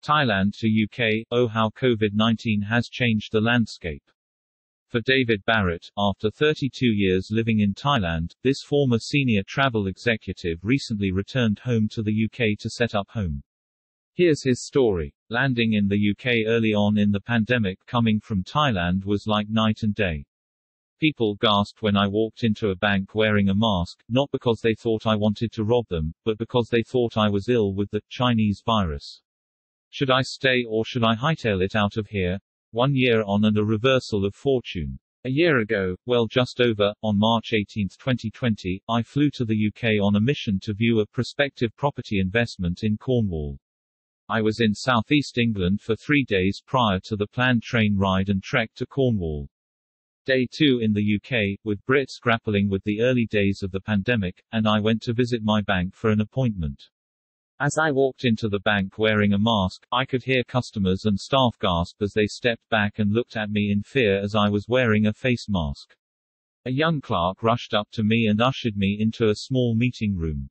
Thailand to UK, oh how COVID-19 has changed the landscape. For David Barrett, after 32 years living in Thailand, this former senior travel executive recently returned home to the UK to set up home. Here's his story. Landing in the UK early on in the pandemic coming from Thailand was like night and day. People gasped when I walked into a bank wearing a mask, not because they thought I wanted to rob them, but because they thought I was ill with the Chinese virus. Should I stay or should I hightail it out of here? 1 year on and a reversal of fortune. A year ago, well just over, on March 18, 2020, I flew to the UK on a mission to view a prospective property investment in Cornwall. I was in southeast England for 3 days prior to the planned train ride and trek to Cornwall. Day 2 in the UK, with Brits grappling with the early days of the pandemic, and I went to visit my bank for an appointment. As I walked into the bank wearing a mask, I could hear customers and staff gasp as they stepped back and looked at me in fear as I was wearing a face mask. A young clerk rushed up to me and ushered me into a small meeting room.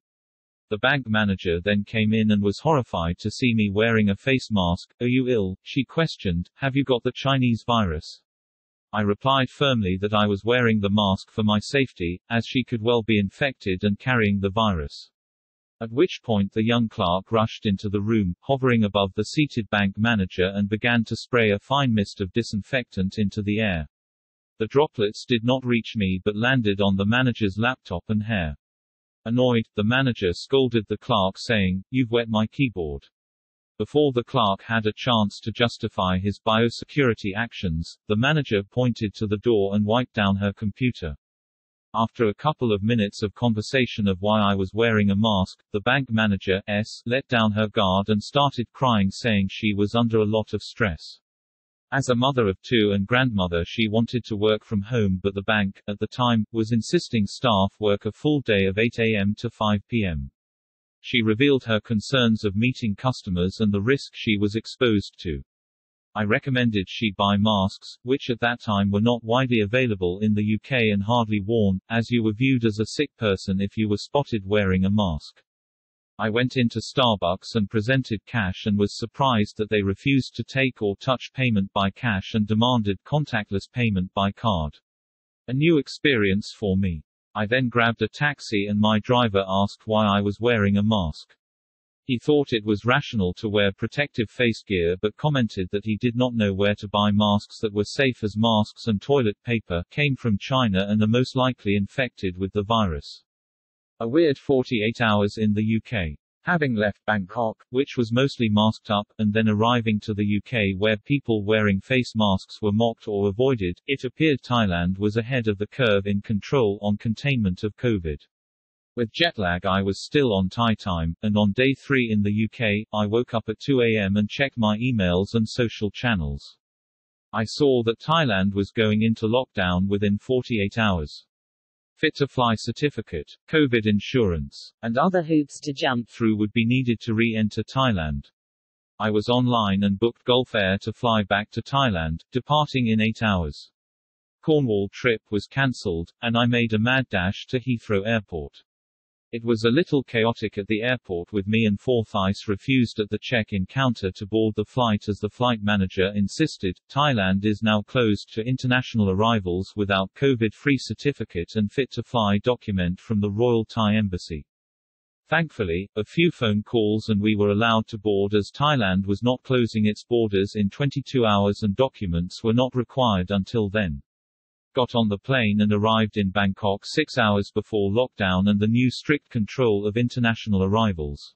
The bank manager then came in and was horrified to see me wearing a face mask. "Are you ill?" she questioned. "Have you got the Chinese virus?" I replied firmly that I was wearing the mask for my safety, as she could well be infected and carrying the virus. At which point the young clerk rushed into the room, hovering above the seated bank manager, and began to spray a fine mist of disinfectant into the air. The droplets did not reach me but landed on the manager's laptop and hair. Annoyed, the manager scolded the clerk saying, "You've wet my keyboard." Before the clerk had a chance to justify his biosecurity actions, the manager pointed to the door and wiped down her computer. After a couple of minutes of conversation of why I was wearing a mask, the bank manager let down her guard and started crying, saying she was under a lot of stress. As a mother of 2 and grandmother, she wanted to work from home, but the bank, at the time, was insisting staff work a full day of 8 a.m. to 5 p.m. She revealed her concerns of meeting customers and the risk she was exposed to. I recommended she buy masks, which at that time were not widely available in the UK and hardly worn, as you were viewed as a sick person if you were spotted wearing a mask. I went into Starbucks and presented cash and was surprised that they refused to take or touch payment by cash and demanded contactless payment by card. A new experience for me. I then grabbed a taxi and my driver asked why I was wearing a mask. He thought it was rational to wear protective face gear but commented that he did not know where to buy masks that were safe, as masks and toilet paper came from China and are most likely infected with the virus. A weird 48 hours in the UK. Having left Bangkok, which was mostly masked up, and then arriving to the UK where people wearing face masks were mocked or avoided, it appeared Thailand was ahead of the curve in control on containment of COVID. With jet lag I was still on Thai time, and on day 3 in the UK, I woke up at 2 a.m. and checked my emails and social channels. I saw that Thailand was going into lockdown within 48 hours. Fit to fly certificate, COVID insurance, and other hoops to jump through would be needed to re-enter Thailand. I was online and booked Gulf Air to fly back to Thailand, departing in 8 hours. Cornwall trip was cancelled, and I made a mad dash to Heathrow Airport. It was a little chaotic at the airport, with me and 4th ICE refused at the check-in counter to board the flight as the flight manager insisted. Thailand is now closed to international arrivals without COVID-free certificate and fit-to-fly document from the Royal Thai Embassy. Thankfully, a few phone calls and we were allowed to board, as Thailand was not closing its borders in 22 hours and documents were not required until then. Got on the plane and arrived in Bangkok 6 hours before lockdown and the new strict control of international arrivals.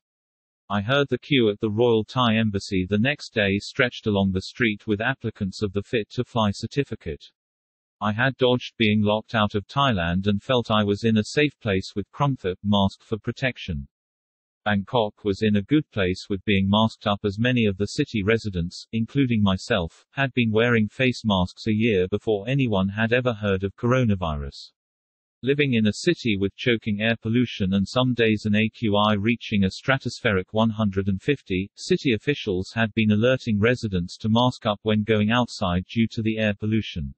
I heard the queue at the Royal Thai Embassy the next day stretched along the street with applicants of the fit-to-fly certificate. I had dodged being locked out of Thailand and felt I was in a safe place with comfort, masked for protection. Bangkok was in a good place with being masked up, as many of the city residents, including myself, had been wearing face masks a year before anyone had ever heard of coronavirus. Living in a city with choking air pollution and some days an AQI reaching a stratospheric 150, city officials had been alerting residents to mask up when going outside due to the air pollution.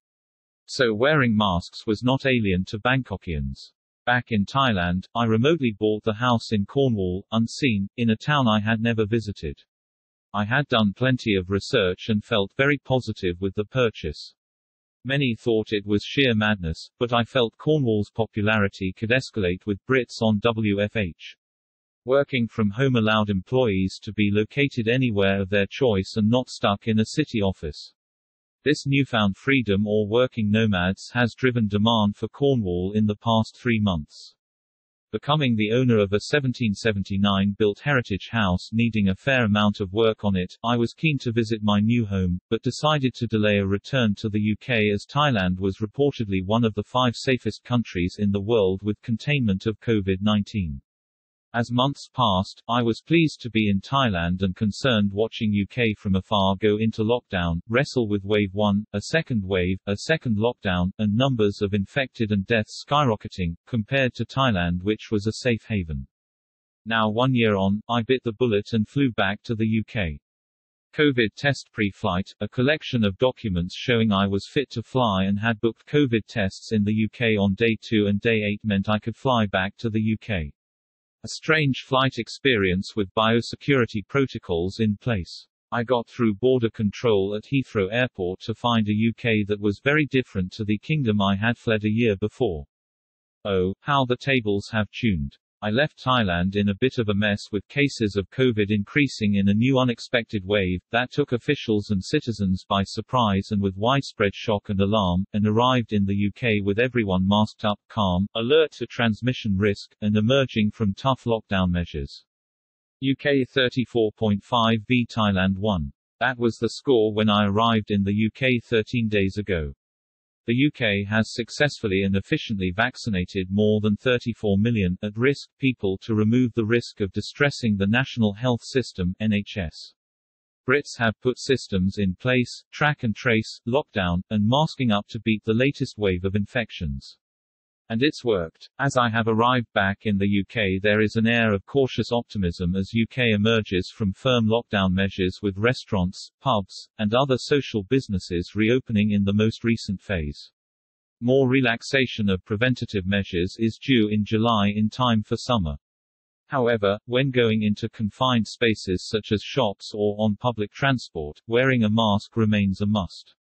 So wearing masks was not alien to Bangkokians. Back in Thailand, I remotely bought the house in Cornwall, unseen, in a town I had never visited. I had done plenty of research and felt very positive with the purchase. Many thought it was sheer madness, but I felt Cornwall's popularity could escalate with Brits on WFH. Working from home allowed employees to be located anywhere of their choice and not stuck in a city office. This newfound freedom or working nomads has driven demand for Cornwall in the past 3 months. Becoming the owner of a 1779-built heritage house needing a fair amount of work on it, I was keen to visit my new home, but decided to delay a return to the UK as Thailand was reportedly one of the 5 safest countries in the world with containment of COVID-19. As months passed, I was pleased to be in Thailand and concerned watching UK from afar go into lockdown, wrestle with wave 1, a second wave, a second lockdown, and numbers of infected and deaths skyrocketing, compared to Thailand which was a safe haven. Now 1 year on, I bit the bullet and flew back to the UK. COVID test pre-flight, a collection of documents showing I was fit to fly and had booked COVID tests in the UK on day 2 and day 8 meant I could fly back to the UK. A strange flight experience with biosecurity protocols in place. I got through border control at Heathrow Airport to find a UK that was very different to the kingdom I had fled a year before. Oh, how the tables have tuned. I left Thailand in a bit of a mess with cases of COVID increasing in a new unexpected wave that took officials and citizens by surprise and with widespread shock and alarm, and arrived in the UK with everyone masked up, calm, alert to transmission risk, and emerging from tough lockdown measures. UK 34.5 v Thailand 1. That was the score when I arrived in the UK 13 days ago. The UK has successfully and efficiently vaccinated more than 34 million at-risk people to remove the risk of distressing the National Health System (NHS). Brits have put systems in place, track and trace, lockdown, and masking up to beat the latest wave of infections. And it's worked. As I have arrived back in the UK, there is an air of cautious optimism as UK emerges from firm lockdown measures with restaurants, pubs, and other social businesses reopening in the most recent phase. More relaxation of preventative measures is due in July in time for summer. However, when going into confined spaces such as shops or on public transport, wearing a mask remains a must.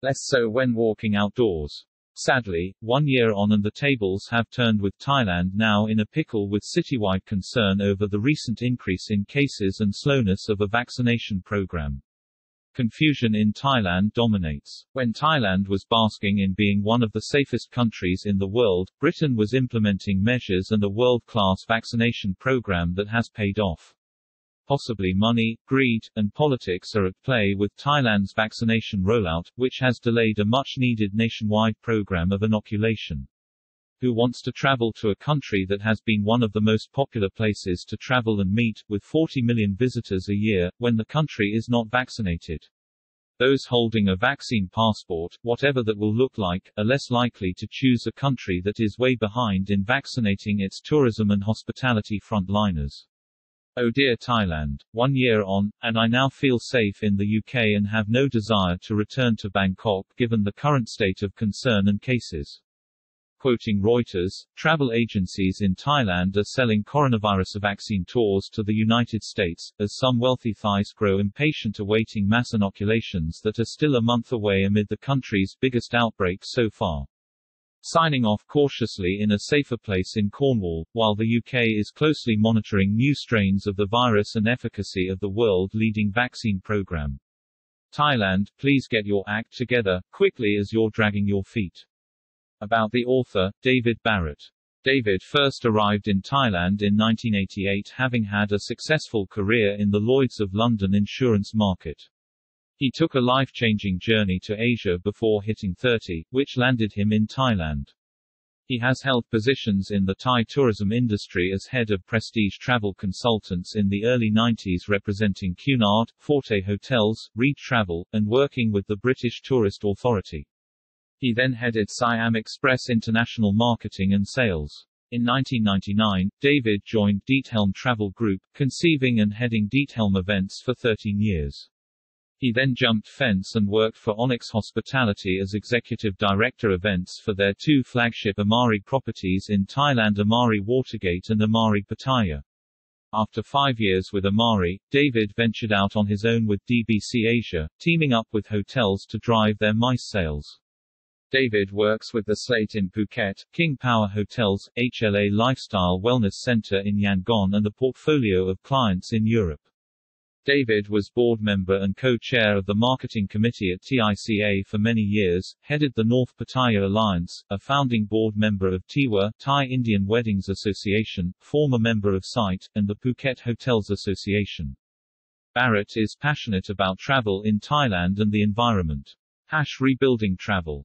Less so when walking outdoors. Sadly, 1 year on and the tables have turned with Thailand now in a pickle with citywide concern over the recent increase in cases and slowness of a vaccination program. Confusion in Thailand dominates. When Thailand was basking in being one of the safest countries in the world, Britain was implementing measures and a world-class vaccination program that has paid off. Possibly money, greed, and politics are at play with Thailand's vaccination rollout, which has delayed a much-needed nationwide program of inoculation. Who wants to travel to a country that has been one of the most popular places to travel and meet, with 40 million visitors a year, when the country is not vaccinated? Those holding a vaccine passport, whatever that will look like, are less likely to choose a country that is way behind in vaccinating its tourism and hospitality frontliners. Oh dear Thailand. 1 year on, and I now feel safe in the UK and have no desire to return to Bangkok given the current state of concern and cases. Quoting Reuters, travel agencies in Thailand are selling coronavirus vaccine tours to the United States, as some wealthy Thais grow impatient awaiting mass inoculations that are still a month away amid the country's biggest outbreak so far. Signing off cautiously in a safer place in Cornwall, while the UK is closely monitoring new strains of the virus and efficacy of the world-leading vaccine program. Thailand, please get your act together, quickly as you're dragging your feet. About the author, David Barrett. David first arrived in Thailand in 1988 having had a successful career in the Lloyd's of London insurance market. He took a life-changing journey to Asia before hitting 30, which landed him in Thailand. He has held positions in the Thai tourism industry as head of prestige travel consultants in the early 90s representing Cunard, Forte Hotels, Reed Travel, and working with the British Tourist Authority. He then headed Siam Express International Marketing and Sales. In 1999, David joined Diethelm Travel Group, conceiving and heading Diethelm events for 13 years. He then jumped fence and worked for Onyx Hospitality as Executive Director Events for their 2 flagship Amari properties in Thailand, Amari Watergate and Amari Pattaya. After 5 years with Amari, David ventured out on his own with DBC Asia, teaming up with hotels to drive their MICE sales. David works with the Slate in Phuket, King Power Hotels, HLA Lifestyle Wellness Center in Yangon and a portfolio of clients in Europe. David was board member and co-chair of the marketing committee at TICA for many years, headed the North Pattaya Alliance, a founding board member of TIWA, Thai Indian Weddings Association, former member of SITE, and the Phuket Hotels Association. Barrett is passionate about travel in Thailand and the environment. #Rebuilding travel